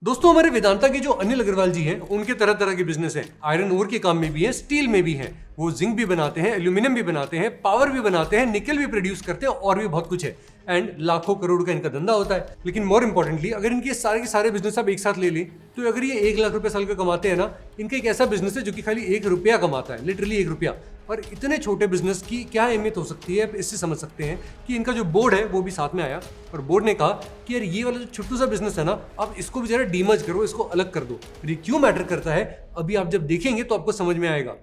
दोस्तों हमारे वेदांता के जो अनिल अग्रवाल जी हैं उनके तरह तरह के बिजनेस हैं। आयरन ओर के काम में भी हैं, स्टील में भी हैं, वो जिंक भी बनाते हैं, एल्यूमिनियम भी बनाते हैं, पावर भी बनाते हैं, निकल भी प्रोड्यूस करते हैं और भी बहुत कुछ है। एंड लाखों करोड़ का इनका धंधा होता है। लेकिन मोर इंपॉर्टेंटली अगर इनके सारे के सारे बिजनेस आप एक साथ ले लें तो अगर ये 1 लाख रुपए साल का कमाते हैं ना, इनका एक ऐसा बिजनेस है जो कि खाली 1 रुपया कमाता है, लिटरली 1 रुपया। और इतने छोटे बिजनेस की क्या अहमियत हो सकती है, इससे समझ सकते हैं कि इनका जो बोर्ड है वो भी साथ में आया और बोर्ड ने कहा कि यार ये वाला जो छोटू सा बिजनेस है ना, आप इसको भी जरा डीमर्ज करो, इसको अलग कर दो। ये क्यों मैटर करता है अभी आप जब देखेंगे तो आपको समझ में आएगा।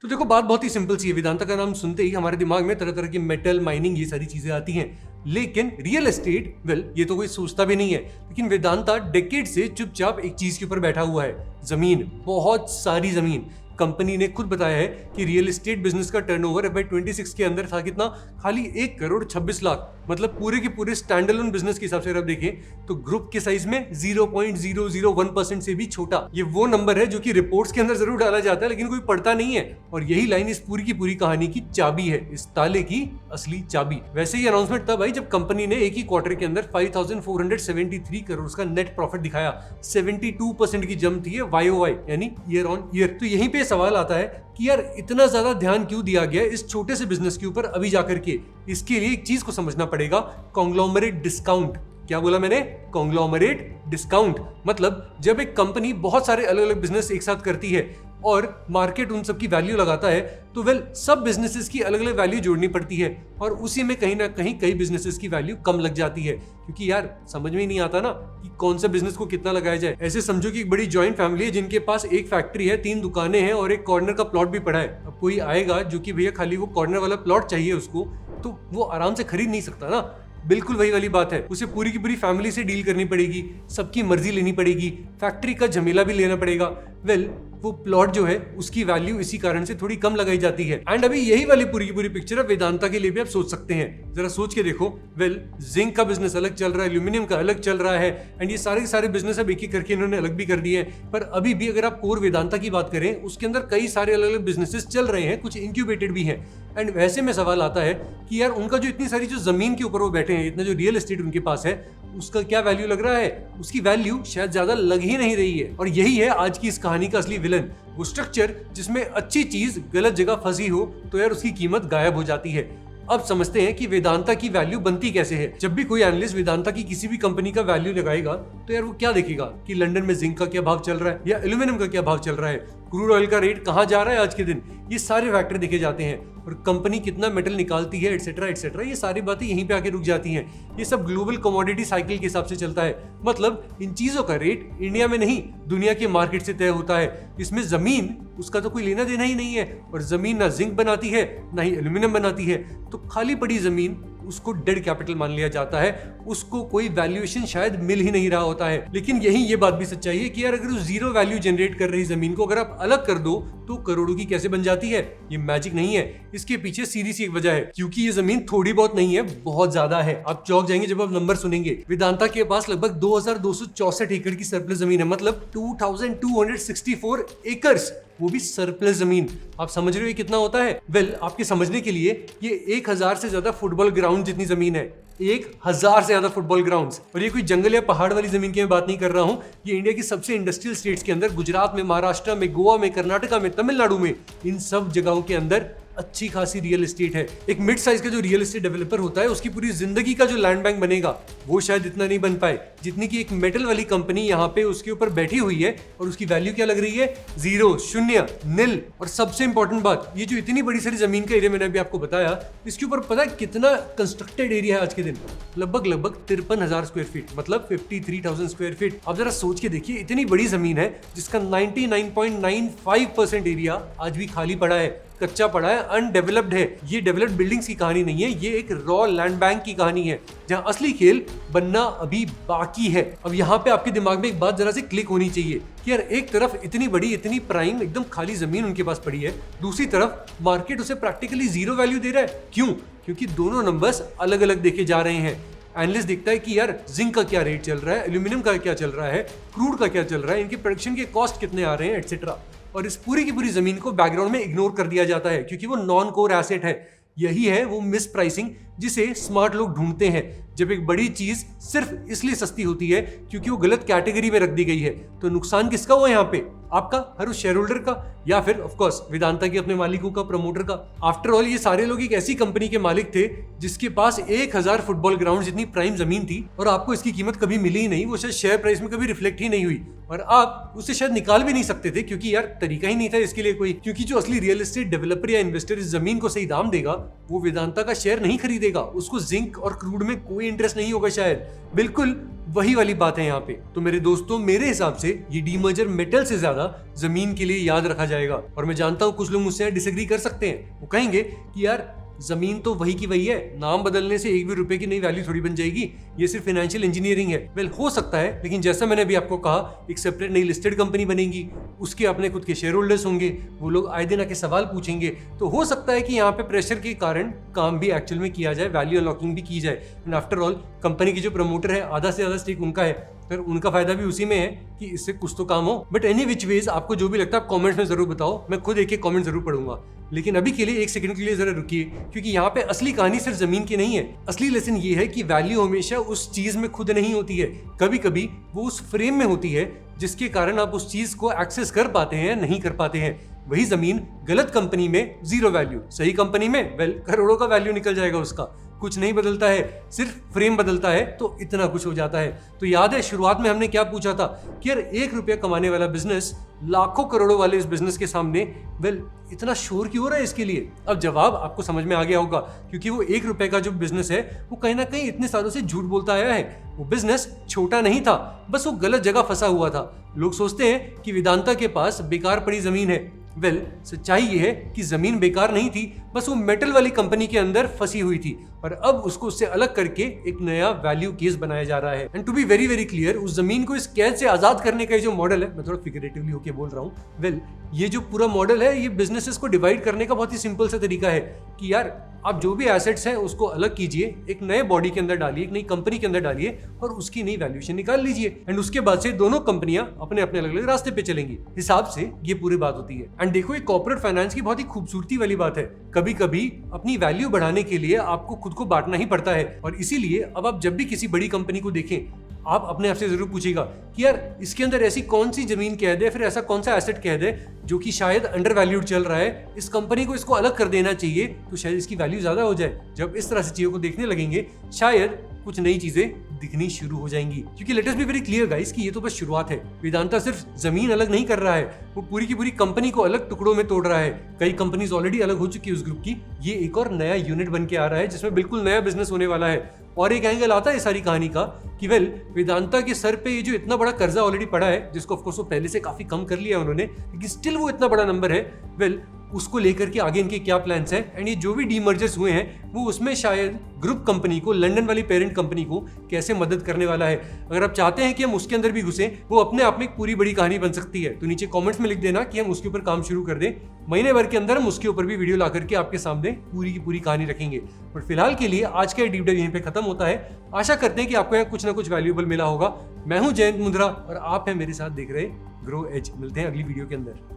तो देखो बात बहुत ही सिंपल सी है। वेदांता का नाम सुनते ही हमारे दिमाग में तरह तरह की मेटल, माइनिंग, ये सारी चीजें आती हैं। लेकिन रियल एस्टेट, वेल ये तो कोई सोचता भी नहीं है। लेकिन वेदांता डेकेड से चुपचाप एक चीज के ऊपर बैठा हुआ है, जमीन, बहुत सारी जमीन। कंपनी ने खुद बताया है कि रियल एस्टेट बिजनेस का टर्नओवर FY 26 के अंदर था कितना, खाली 1 करोड़ 26 लाख। मतलब पूरे के पूरे स्टैंड अलोन बिजनेस के हिसाब से अगर आप देखें तो ग्रुप के साइज में 0.001% से भी छोटा। ये वो नंबर है जो कि रिपोर्ट्स के अंदर जरूर डाला जाता है लेकिन कोई पढ़ता नहीं है। और यही लाइन इस पूरी की पूरी कहानी की चाबी है, इस ताले की असली चाबी। वैसे ही अनाउंसमेंट तब आई जब कंपनी ने एक ही क्वार्टर के अंदर 5473 करोड़ का नेट प्रॉफिट दिखाया। 72% की जंप थी YOY यानी ईयर ऑन ईयर। तो यहीं पे सवाल आता है कि यार इतना ज्यादा ध्यान क्यों दिया गया इस छोटे से बिजनेस के ऊपर अभी जाकर के। इसके लिए एक चीज को समझना पड़ेगा, कॉन्ग्लोमरेट डिस्काउंट। क्या बोला मैंने? Conglomerate discount. मतलब जब एक कंपनी बहुत सारे अलग अलग बिजनेस एक साथ करती है और मार्केट उन सब की वैल्यू लगाता है तो वेल सब बिजनेसेस की अलग अलग वैल्यू जोड़नी पड़ती है और उसी में कहीं ना कहीं कई बिजनेसेस की वैल्यू कम लग जाती है, क्योंकि यार समझ में ही नहीं आता ना कि कौन सा बिजनेस को कितना लगाया जाए। ऐसे समझो कि एक बड़ी जॉइंट फैमिली है जिनके पास एक फैक्ट्री है, 3 दुकानें हैं और एक कॉर्नर का प्लॉट भी पड़ा है। अब कोई आएगा जो कि भैया खाली वो कॉर्नर वाला प्लॉट चाहिए उसको, तो वो आराम से खरीद नहीं सकता ना। बिल्कुल वही वाली बात है, उसे पूरी की पूरी फैमिली से डील करनी पड़ेगी, सबकी मर्जी लेनी पड़ेगी, फैक्ट्री का झमेला भी लेना पड़ेगा। वेल वो प्लॉट जो है उसकी वैल्यू इसी कारण से थोड़ी कम लगाई जाती है। एंड अभी यही वाली पूरी की पूरी पिक्चर अब वेदांता के लिए भी आप सोच सकते हैं। जरा सोच के देखो, वेल जिंक का बिजनेस अलग चल रहा है, एल्यूमिनियम का अलग चल रहा है, एंड ये सारे सारे बिजनेस अब एक एक करके इन्होंने अलग भी कर दिए हैं। पर अभी भी अगर आप कोर वेदांता की बात करें उसके अंदर कई सारे अलग अलग बिजनेसेस चल रहे हैं, कुछ इंक्यूबेटेड भी हैं। एंड वैसे में सवाल आता है कि यार उनका जो इतनी सारी जो जमीन के ऊपर वो बैठे हैं, इतना जो रियल एस्टेट उनके पास है, उसका क्या वैल्यू लग रहा है? उसकी वैल्यू शायद ज्यादा लग ही नहीं रही है। और यही है आज की इस कहानी का असली विलन, वो स्ट्रक्चर जिसमें अच्छी चीज गलत जगह फंसी हो तो यार उसकी कीमत गायब हो जाती है। अब समझते हैं कि वेदांता की वैल्यू बनती कैसे है। जब भी कोई एनालिस्ट वेदांता की किसी भी कंपनी का वैल्यू लगाएगा तो यार वो क्या देखेगा कि लंदन में जिंक का क्या भाव चल रहा है या एल्यूमिनियम का क्या भाव चल रहा है, क्रूड ऑयल का रेट कहां जा रहा है आज के दिन, ये सारे फैक्टर देखे जाते हैं। और कंपनी कितना मेटल निकालती है, एटसेट्रा एटसेट्रा, ये सारी बातें यहीं पे आके रुक जाती हैं। ये सब ग्लोबल कमोडिटी साइकिल के हिसाब से चलता है। मतलब इन चीजों का रेट इंडिया में नहीं, दुनिया के मार्केट से तय होता है। इसमें जमीन उसका तो कोई लेना देना ही नहीं है, और जमीन ना जिंक बनाती है ना ही एल्यूमिनियम बनाती है। तो खाली पड़ी जमीन उसको डेड कैपिटल मान लिया जाता है, उसको कोई वैल्यूएशन शायद मिल ही नहीं रहा होता है। लेकिन यही ये बात भी सच्चाई है कि यार अगर उस जीरो वैल्यू जनरेट कर रही जमीन को अगर आप अलग कर दो तो करोड़ों की कैसे बन जाती है। ये मैजिक नहीं है, इसके पीछे सीधी सी एक वजह है, क्योंकि ये जमीन थोड़ी बहुत नहीं है, बहुत ज्यादा है। आप चौंक जाएंगे जब आप नंबर सुनेंगे। वेदांता के पास लगभग 2264 एकड़ की सरप्लस जमीन है, मतलब 2264 एकर्स, वो भी सरप्लस जमीन। आप समझ रहे हो ये कितना होता है? वेल आपके समझने के लिए ये 1000 से ज्यादा फुटबॉल ग्राउंड जितनी जमीन है, 1000 से ज्यादा फुटबॉल ग्राउंड्स। और ये कोई जंगल या पहाड़ वाली जमीन की मैं बात नहीं कर रहा हूं, ये इंडिया की सबसे इंडस्ट्रियल स्टेट्स के अंदर, गुजरात में, महाराष्ट्र में, गोवा में, कर्नाटका में, तमिलनाडु में, इन सब जगहों के अंदर अच्छी खासी रियल एस्टेट है। एक मिड साइज का जो रियल एस्टेट डेवलपर होता है उसकी पूरी जिंदगी का जो लैंड बैंक बनेगा वो शायद इतना नहीं बन पाए जितनी की एक मेटल वाली कंपनी यहाँ पे उसके ऊपर बैठी हुई है। और उसकी वैल्यू क्या लग रही है? 0, 0, नील। और सबसे इंपॉर्टेंट बात, ये जो इतनी बड़ी सारी जमीन का एरिया मैंने अभी आपको बताया, इसके ऊपर पता है कितना कंस्ट्रक्टेड एरिया है आज के दिन? लगभग 53,000 स्क्वायर फीट, मतलब 53,000 स्क्वायर फीट। अब जरा सोच के देखिए, इतनी बड़ी जमीन है जिसका 99.95% एरिया आज भी खाली पड़ा है, कच्चा पड़ा है, अनडेवलप्ड है। ये डेवलप्ड बिल्डिंग्स की कहानी नहीं है, ये एक रॉ लैंड बैंक की कहानी है जहां असली खेल बनना अभी बाकी है। अब यहाँ पे आपके दिमाग में एक बात जरा से क्लिक होनी चाहिए कि यार एक तरफ इतनी बड़ी, इतनी प्राइम, एकदम खाली जमीन उनके पास पड़ी है, दूसरी तरफ मार्केट उसे प्रैक्टिकली 0 वैल्यू दे रहा है। क्यों? क्योंकि दोनों नंबर्स अलग अलग देखे जा रहे हैं। एनालिस्ट देखता है कि यार जिंक का क्या रेट चल रहा है, एल्यूमिनियम का क्या चल रहा है, क्रूड का क्या चल रहा है, इनके प्रोडक्शन के कॉस्ट कितने आ रहे हैं, एटसेट्रा। और इस पूरी की पूरी जमीन को बैकग्राउंड में इग्नोर कर दिया जाता है क्योंकि वो नॉन कोर एसेट है। यही है वो मिस प्राइसिंग जिसे स्मार्ट लोग ढूंढते हैं। जब एक बड़ी चीज सिर्फ इसलिए सस्ती होती है क्योंकि वो गलत कैटेगरी में रख दी गई है, तो नुकसान किसका हुआ यहाँ पे? आपका, हर उस शेयर होल्डर का, या फिर ऑफ कोर्स वेदांता के अपने मालिकों का, प्रमोटर का। आफ्टर ऑल ये सारे लोग एक ऐसी कंपनी के मालिक थे जिसके पास 1000 फुटबॉल ग्राउंड जितनी प्राइम जमीन थी, और आपको इसकी कीमत कभी मिली ही नहीं, वो शायद शेयर प्राइस में कभी रिफ्लेक्ट ही नहीं हुई, और आप उसे शायद निकाल भी नहीं सकते थे क्योंकि यार तरीका ही नहीं था इसके लिए कोई। क्योंकि जो असली रियल एस्टेट डेवलपर या इन्वेस्टर इस जमीन को सही दाम देगा वो वेदांता का शेयर नहीं खरीदेगा, उसको जिंक और क्रूड में कोई इंटरेस्ट नहीं होगा शायद। बिल्कुल वही वाली बात है यहाँ पे। तो मेरे दोस्तों, मेरे हिसाब से ये डीमर्जर मेटल से ज्यादा जमीन के लिए याद रखा जाएगा। और मैं जानता हूँ कुछ लोग मुझसे डिसएग्री कर सकते हैं, वो कहेंगे कि यार जमीन तो वही की वही है, नाम बदलने से एक भी रुपए की नई वैल्यू थोड़ी बन जाएगी, ये सिर्फ फाइनेंशियल इंजीनियरिंग है। वेल, हो सकता है, लेकिन जैसा मैंने अभी आपको कहा, एक सेपरेट नई लिस्टेड कंपनी बनेगी, उसके अपने खुद के शेयर होल्डर्स होंगे, वो लोग आए दिन आके सवाल पूछेंगे, तो हो सकता है कि यहाँ पे प्रेशर के कारण काम भी एक्चुअल में किया जाए, वैल्यू अनलॉकिंग भी की जाए। एंड आफ्टर ऑल कंपनी के जो प्रमोटर है, आधा से ज्यादा स्टेक उनका है, फिर उनका फायदा भी उसी में है कि इससे कुछ तो काम हो। बट एनी विच वेज, आपको जो भी लगता है कमेंट्स में जरूर बताओ, मैं खुद एक एक कमेंट जरूर पढ़ूंगा। लेकिन अभी के लिए एक सेकंड के लिए जरा रुकिए, क्योंकि यहाँ पे असली कहानी सिर्फ जमीन की नहीं है। असली लेसन ये है कि वैल्यू हमेशा उस चीज में खुद नहीं होती है, कभी कभी वो उस फ्रेम में होती है जिसके कारण आप उस चीज को एक्सेस कर पाते हैं, नहीं कर पाते हैं। वही जमीन गलत कंपनी में जीरो वैल्यू, सही कंपनी में वेल करोड़ों का वैल्यू निकल जाएगा उसका। कुछ नहीं बदलता है, सिर्फ फ्रेम बदलता है तो इतना कुछ हो जाता है। तो याद है शुरुआत में हमने क्या पूछा था कि यार 1 रुपया कमाने वाला बिजनेस लाखों करोड़ों वाले इस बिजनेस के सामने वेल इतना शोर क्यों हो रहा है इसके लिए? अब जवाब आपको समझ में आ गया होगा, क्योंकि वो 1 रुपए का जो बिजनेस है वो कहीं ना कहीं इतने सालों से झूठ बोलता आया है। वो बिजनेस छोटा नहीं था, बस वो गलत जगह फंसा हुआ था। लोग सोचते हैं कि वेदांता के पास बेकार पड़ी जमीन है। वेल, सच्चाई ये है कि जमीन बेकार नहीं थी, बस वो मेटल वाली कंपनी के अंदर फंसी हुई थी, और अब उसको उससे अलग करके एक नया वैल्यू केस बनाया जा रहा है। And to be very very clear, उस जमीन को इस कैद से आजाद करने का जो मॉडल है, मैं थोड़ा फिगरेटिवली होके बोल रहा हूँ, वेल ये जो पूरा मॉडल है, ये बिजनेसेस को डिवाइड करने का बहुत ही सिंपल सा तरीका है कि यार आप जो भी एसेट्स हैं उसको अलग कीजिए, एक नए बॉडी के अंदर डालिए, एक नई कंपनी के अंदर डालिए, और उसकी नई वैल्यूएशन निकाल लीजिए। एंड उसके बाद से दोनों कंपनियां अपने अपने अलग अलग रास्ते पे चलेंगी। हिसाब से ये पूरी बात होती है। एंड देखो, एक कॉर्पोरेट फाइनेंस की बहुत ही खूबसूरती वाली बात है, कभी कभी अपनी वैल्यू बढ़ाने के लिए आपको खुद को बांटना ही पड़ता है। और इसीलिए अब आप जब भी किसी बड़ी कंपनी को देखें, आप अपने आप से जरूर पूछिएगा कि यार इसके अंदर ऐसी कौन सी जमीन कैद है, फिर ऐसा कौन सा एसेट कैद है जो कि शायद अंडर वैल्यूड चल रहा है, इस कंपनी को इसको अलग कर देना चाहिए तो शायद इसकी वैल्यू ज्यादा हो जाए। जब इस तरह से चीजों को देखने लगेंगे, शायद कुछ नई चीजें दिखनी शुरू हो जाएंगी। क्योंकि let us be very clear guys कि ये तो बस शुरुआत है। वेदांता सिर्फ जमीन अलग नहीं कर रहा है, वो पूरी की पूरी कंपनी को अलग टुकड़ों में तोड़ रहा है। कई कंपनीज ऑलरेडी अलग हो चुकी है उस ग्रुप की, ये एक और नया यूनिट बन के आ रहा है जिसमें बिल्कुल नया बिजनेस होने वाला है। और एक एंगल आता है इस सारी कहानी का कि वेल, वेदांता के सर पे ये जो इतना बड़ा कर्जा ऑलरेडी पड़ा है, जिसको ऑफ कोर्स वो पहले से काफी कम कर लिया उन्होंने, लेकिन स्टिल वो इतना बड़ा नंबर है, वेल उसको लेकर के आगे इनके क्या प्लान्स हैं। एंड ये जो भी डीमर्जर्स हुए हैं वो उसमें शायद ग्रुप कंपनी को, लंदन वाली पेरेंट कंपनी को कैसे मदद करने वाला है। अगर आप चाहते हैं कि हम उसके अंदर भी घुसें, वो अपने आप में एक पूरी बड़ी कहानी बन सकती है, तो नीचे कमेंट्स में लिख देना कि हम उसके ऊपर काम शुरू कर दें। महीने भर के अंदर हम उसके ऊपर भी वीडियो ला करके आपके सामने पूरी की पूरी कहानी रखेंगे। बट फिलहाल के लिए आज का डीप डाइव यहीं पे खत्म होता है। आशा करते हैं कि आपको यहाँ कुछ ना कुछ वैल्यूएबल मिला होगा। मैं हूं जयंत मुंद्रा और आप हैं मेरे साथ देख रहे ग्रो एज। मिलते हैं अगली वीडियो के अंदर।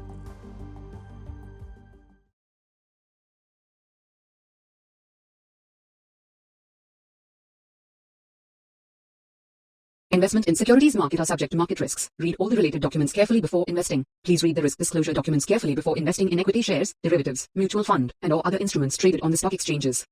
Investment in securities market are subject to market risks. Read all the related documents carefully before investing. Please read the risk disclosure documents carefully before investing in equity shares, derivatives, mutual fund, and or other instruments traded on the stock exchanges.